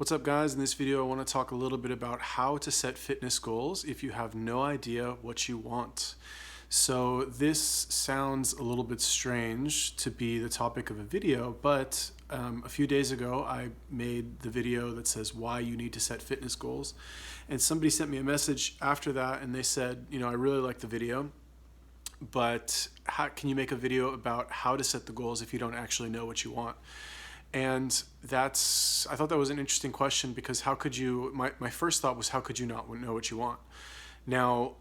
What's up, guys? In this video I want to talk a little bit about how to set fitness goals if you have no idea what you want. So this sounds a little bit strange to be the topic of a video, but a few days ago I made the video that says why you need to set fitness goals, and somebody sent me a message after that and they said, I really like the video, but how can you make a video about how to set the goals if you don't actually know what you want? And I thought that was an interesting question, because how could you, my first thought was, how could you not know what you want? Now,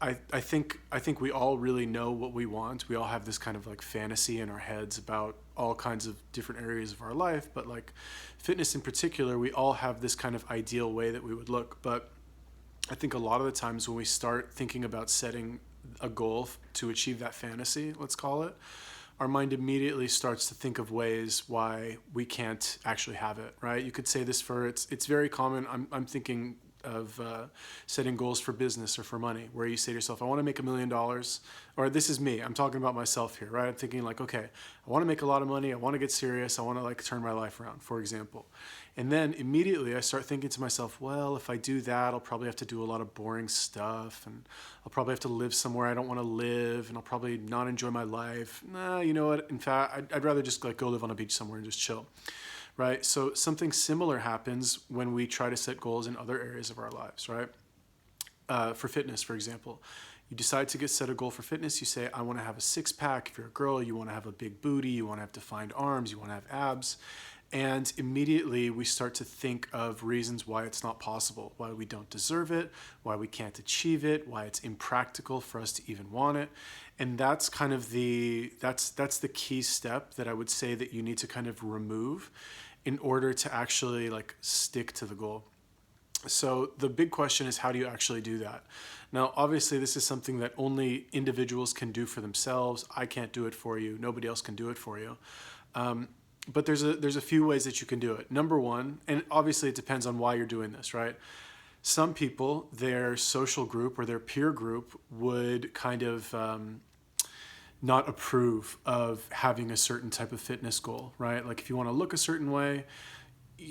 I think we all really know what we want. We all have this kind of like fantasy in our heads about all kinds of different areas of our life, but like fitness in particular, we all have this kind of ideal way that we would look. But I think a lot of the times when we start thinking about setting a goal to achieve that fantasy, let's call it, our mind immediately starts to think of ways why we can't actually have it, right? You could say this for, it's very common. I'm thinking of setting goals for business or for money, where you say to yourself, I want to make $1 million, or this is me, I'm talking about myself here, right? I'm thinking like, okay, I want to make a lot of money, I want to get serious, I want to like turn my life around, for example. And then immediately I start thinking to myself, well, if I do that, I'll probably have to do a lot of boring stuff, and I'll probably have to live somewhere I don't want to live, and I'll probably not enjoy my life. Nah, you know what? In fact, I'd rather just like go live on a beach somewhere and just chill, right? So something similar happens when we try to set goals in other areas of our lives, right? For fitness, for example, you decide to set a goal for fitness. You say, I want to have a six-pack. If you're a girl, you want to have a big booty, you want to have defined arms, you want to have abs. And immediately we start to think of reasons why it's not possible, why we don't deserve it, why we can't achieve it, why it's impractical for us to even want it. And that's kind of that's the key step that I would say that you need to kind of remove in order to actually like stick to the goal. So the big question is, how do you actually do that? Now, obviously, this is something that only individuals can do for themselves. I can't do it for you. Nobody else can do it for you. But there's a few ways that you can do it. Number one, and obviously it depends on why you're doing this, right? Some people, their social group or their peer group would kind of not approve of having a certain type of fitness goal, right? Like if you want to look a certain way,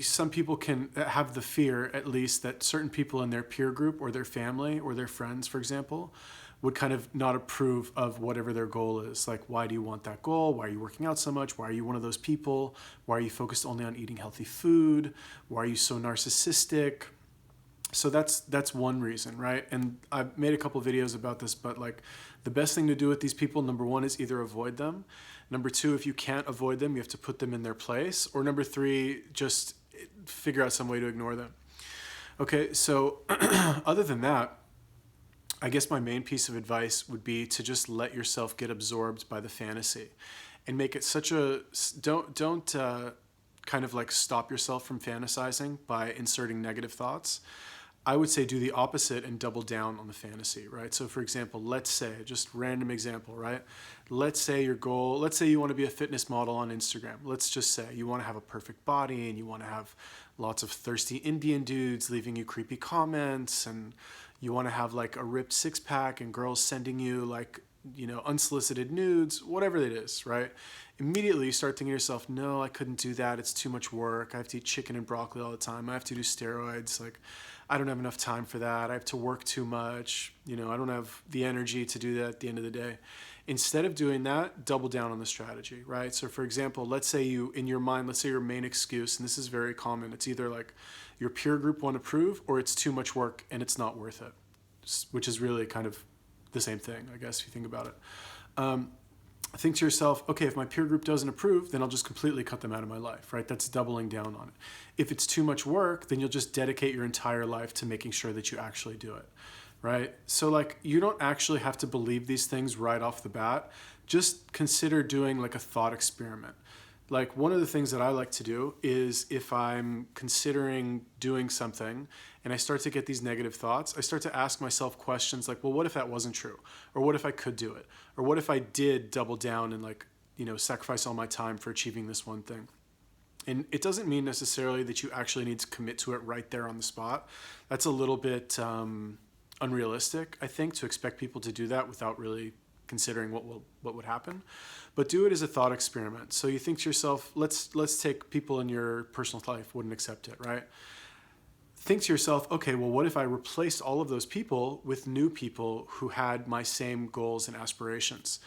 some people can have the fear, at least, that certain people in their peer group or their family or their friends, for example, would kind of not approve of whatever their goal is. Like, why do you want that goal? Why are you working out so much? Why are you one of those people? Why are you focused only on eating healthy food? Why are you so narcissistic? So that's one reason, right? And I've made a couple videos about this, but like the best thing to do with these people, number one, is either avoid them. Number two, if you can't avoid them, you have to put them in their place. Or number three, just figure out some way to ignore them. Okay, so other than that, I guess my main piece of advice would be to just let yourself get absorbed by the fantasy and make it such a, don't kind of like stop yourself from fantasizing by inserting negative thoughts. I would say do the opposite and double down on the fantasy, right? So for example, let's say, just random example, right? Let's say your goal, let's say you want to be a fitness model on Instagram. Let's just say you want to have a perfect body and you want to have lots of thirsty Indian dudes leaving you creepy comments, and you want to have like a ripped six-pack and girls sending you like, unsolicited nudes, whatever it is, right? Immediately you start thinking to yourself, no, I couldn't do that. It's too much work. I have to eat chicken and broccoli all the time. I have to do steroids. Like, I don't have enough time for that. I have to work too much. I don't have the energy to do that at the end of the day. Instead of doing that, double down on the strategy, right? So for example, let's say in your mind, let's say your main excuse, and this is very common, it's either like your peer group won't approve or it's too much work and it's not worth it, which is really kind of the same thing, I guess, if you think about it. Think to yourself, okay, if my peer group doesn't approve, then I'll just completely cut them out of my life, right? That's doubling down on it. If it's too much work, then you'll just dedicate your entire life to making sure that you actually do it, right? So like, you don't actually have to believe these things right off the bat. Just consider doing like a thought experiment. Like, one of the things that I like to do is, if I'm considering doing something and I start to get these negative thoughts, I start to ask myself questions like, well, what if that wasn't true? Or what if I could do it? Or what if I did double down and like, sacrifice all my time for achieving this one thing? And it doesn't mean necessarily that you actually need to commit to it right there on the spot. That's a little bit unrealistic, I think, to expect people to do that without really considering what would happen. But do it as a thought experiment. So you think to yourself, let's take people in your personal life wouldn't accept it, right? Think to yourself, okay, well, what if I replaced all of those people with new people who had my same goals and aspirations?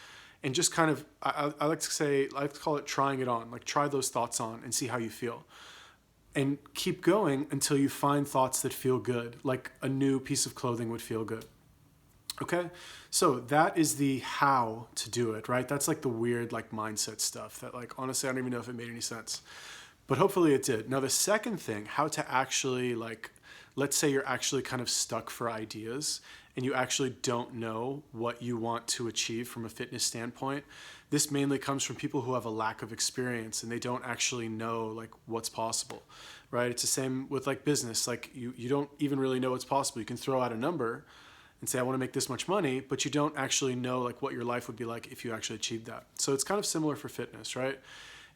And just kind of, I like to say, I like to call it trying it on, like try those thoughts on and see how you feel. And keep going until you find thoughts that feel good, like a new piece of clothing would feel good. Okay? So that is the how to do it, right? That's like the weird like mindset stuff that like, honestly, I don't even know if it made any sense. But hopefully it did. Now the second thing, how to actually like, let's say you're actually kind of stuck for ideas and you actually don't know what you want to achieve from a fitness standpoint. This mainly comes from people who have a lack of experience and they don't actually know like what's possible, right? It's the same with like business. Like you don't even really know what's possible. You can throw out a number and say, I want to make this much money, but you don't actually know like what your life would be like if you actually achieved that. So it's kind of similar for fitness, right?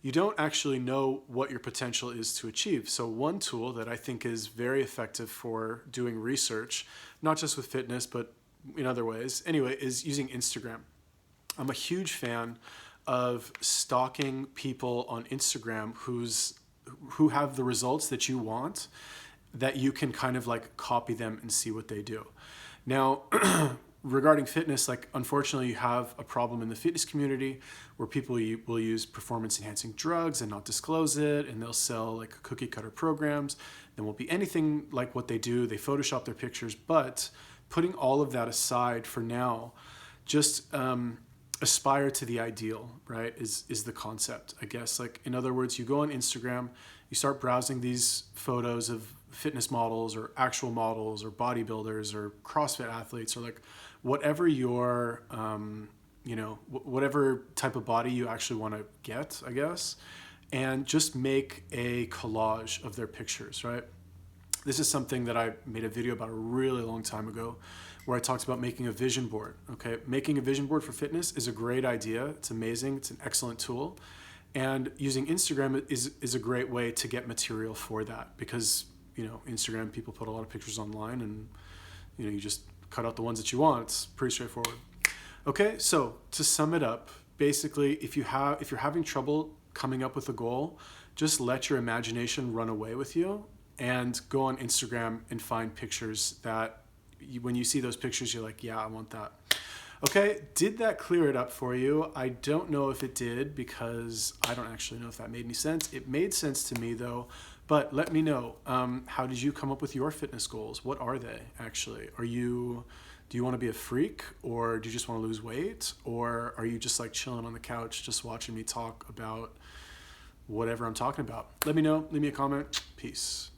You don't actually know what your potential is to achieve. So one tool that I think is very effective for doing research, not just with fitness, but in other ways, anyway, is using Instagram. I'm a huge fan of stalking people on Instagram who have the results that you want, that you can kind of like copy them and see what they do. Now, regarding fitness, like unfortunately you have a problem in the fitness community where people will use performance enhancing drugs and not disclose it, and they'll sell like cookie cutter programs. There won't be anything like what they do. They Photoshop their pictures, but putting all of that aside for now, just aspire to the ideal, right, is the concept, I guess. Like in other words, you go on Instagram, you start browsing these photos of fitness models or actual models or bodybuilders or CrossFit athletes or like whatever your, whatever type of body you actually want to get, I guess, and just make a collage of their pictures, right? This is something that I made a video about a really long time ago where I talked about making a vision board, okay? Making a vision board for fitness is a great idea. It's amazing. It's an excellent tool. And using Instagram is a great way to get material for that because, Instagram, people put a lot of pictures online and, you just cut out the ones that you want. It's pretty straightforward. Okay, so to sum it up, basically, if you're having trouble coming up with a goal, just let your imagination run away with you and go on Instagram and find pictures that when you see those pictures, you're like, yeah, I want that. Okay, did that clear it up for you? I don't know if it did because I don't actually know if that made any sense. It made sense to me though, but let me know, how did you come up with your fitness goals? What are they actually? Do you want to be a freak, or do you just want to lose weight, or are you just like chilling on the couch just watching me talk about whatever I'm talking about? Let me know, leave me a comment. Peace.